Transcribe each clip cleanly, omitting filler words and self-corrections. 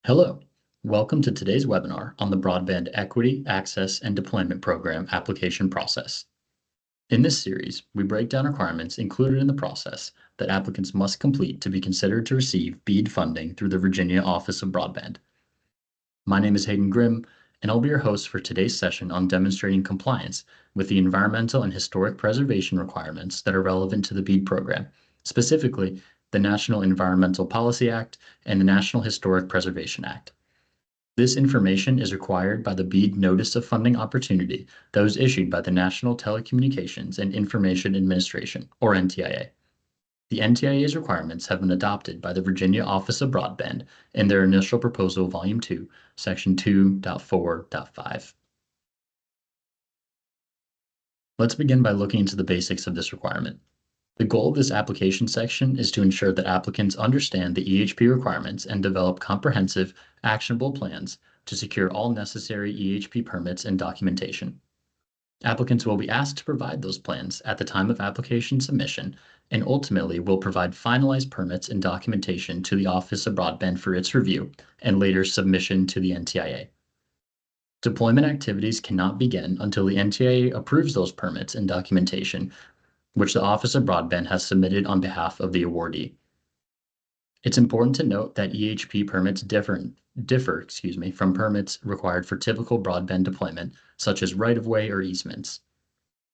Hello, welcome to today's webinar on the Broadband Equity, Access, and Deployment Program application process. In this series, we break down requirements included in the process that applicants must complete to be considered to receive BEAD funding through the Virginia Office of Broadband. My name is Hayden Grimm, and I'll be your host for today's session on demonstrating compliance with the environmental and historic preservation requirements that are relevant to the BEAD program, specifically the National Environmental Policy Act and the National Historic Preservation Act. This information is required by the BEAD Notice of Funding Opportunity that was issued by the National Telecommunications and Information Administration, or NTIA. The NTIA's requirements have been adopted by the Virginia Office of Broadband in their initial proposal, Volume 2, Section 2.4.5. Let's begin by looking into the basics of this requirement. The goal of this application section is to ensure that applicants understand the EHP requirements and develop comprehensive, actionable plans to secure all necessary EHP permits and documentation. Applicants will be asked to provide those plans at the time of application submission and ultimately will provide finalized permits and documentation to the Office of Broadband for its review and later submission to the NTIA. Deployment activities cannot begin until the NTIA approves those permits and documentation which the Office of Broadband has submitted on behalf of the awardee. It's important to note that EHP permits differ from permits required for typical broadband deployment, such as right-of-way or easements.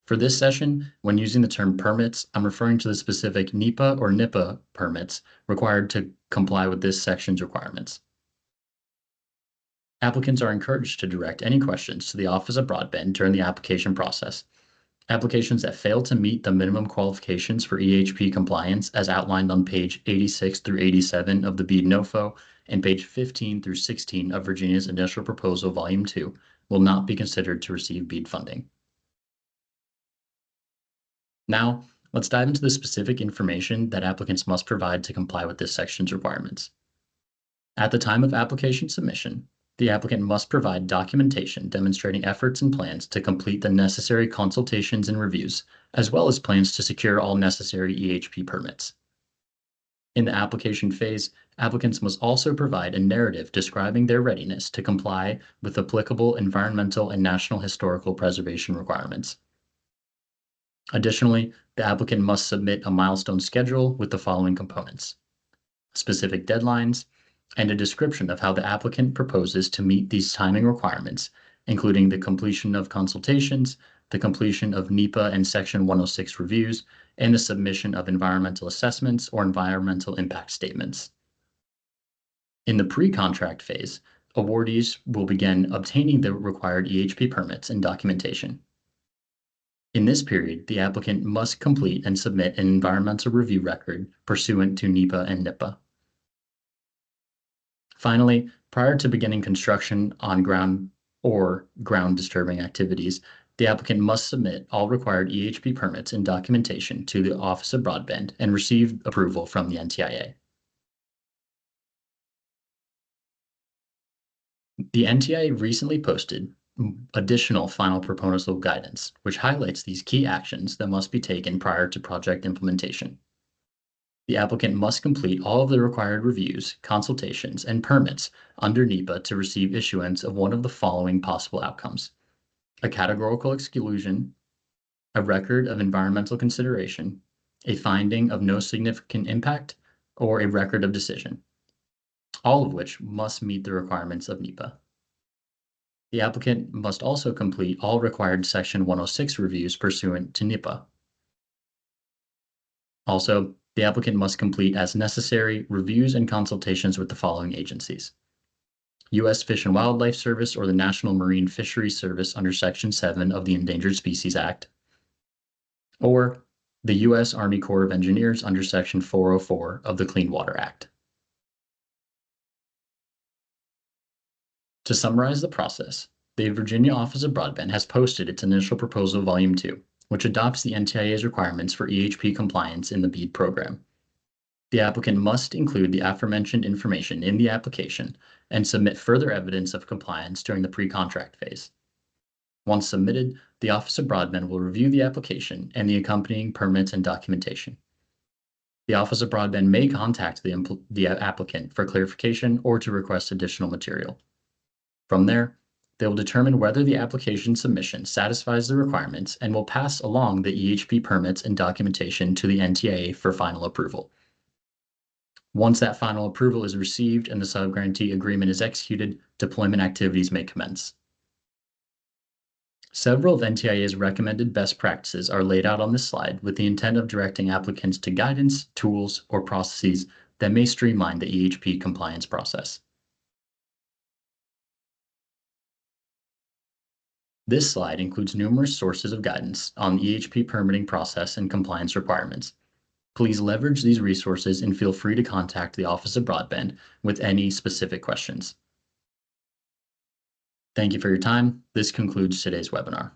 For this session, when using the term permits, I'm referring to the specific NEPA or NIPA permits required to comply with this section's requirements. Applicants are encouraged to direct any questions to the Office of Broadband during the application process. Applications that fail to meet the minimum qualifications for EHP compliance as outlined on page 86 through 87 of the BEAD NOFO and page 15 through 16 of Virginia's initial proposal, Volume 2, will not be considered to receive BEAD funding. Now, let's dive into the specific information that applicants must provide to comply with this section's requirements. At the time of application submission, the applicant must provide documentation demonstrating efforts and plans to complete the necessary consultations and reviews, as well as plans to secure all necessary EHP permits. In the application phase, applicants must also provide a narrative describing their readiness to comply with applicable environmental and national historical preservation requirements. Additionally, the applicant must submit a milestone schedule with the following components: specific deadlines, and a description of how the applicant proposes to meet these timing requirements, including the completion of consultations, the completion of NEPA and Section 106 reviews, and the submission of environmental assessments or environmental impact statements. In the pre-contract phase, awardees will begin obtaining the required EHP permits and documentation. In this period, the applicant must complete and submit an environmental review record pursuant to NEPA and NIPA. Finally, prior to beginning construction on ground or ground disturbing activities, the applicant must submit all required EHP permits and documentation to the Office of Broadband and receive approval from the NTIA. The NTIA recently posted additional final proposal guidance, which highlights these key actions that must be taken prior to project implementation. The applicant must complete all of the required reviews, consultations, and permits under NEPA to receive issuance of one of the following possible outcomes: a categorical exclusion, a record of environmental consideration, a finding of no significant impact, or a record of decision, all of which must meet the requirements of NEPA. The applicant must also complete all required Section 106 reviews pursuant to NEPA. Also, the applicant must complete as necessary reviews and consultations with the following agencies: U.S. Fish and Wildlife Service or the National Marine Fisheries Service under Section 7 of the Endangered Species Act, or the U.S. Army Corps of Engineers under Section 404 of the Clean Water Act. To summarize the process, the Virginia Office of Broadband has posted its initial proposal, Volume 2, which adopts the NTIA's requirements for EHP compliance in the BEAD program. The applicant must include the aforementioned information in the application and submit further evidence of compliance during the pre-contract phase. Once submitted, the Office of Broadband will review the application and the accompanying permits and documentation. The Office of Broadband may contact the applicant for clarification or to request additional material. From there, they will determine whether the application submission satisfies the requirements and will pass along the EHP permits and documentation to the NTIA for final approval. Once that final approval is received and the subgrantee agreement is executed, deployment activities may commence. Several of NTIA's recommended best practices are laid out on this slide with the intent of directing applicants to guidance, tools, or processes that may streamline the EHP compliance process. This slide includes numerous sources of guidance on the EHP permitting process and compliance requirements. Please leverage these resources and feel free to contact the Office of Broadband with any specific questions. Thank you for your time. This concludes today's webinar.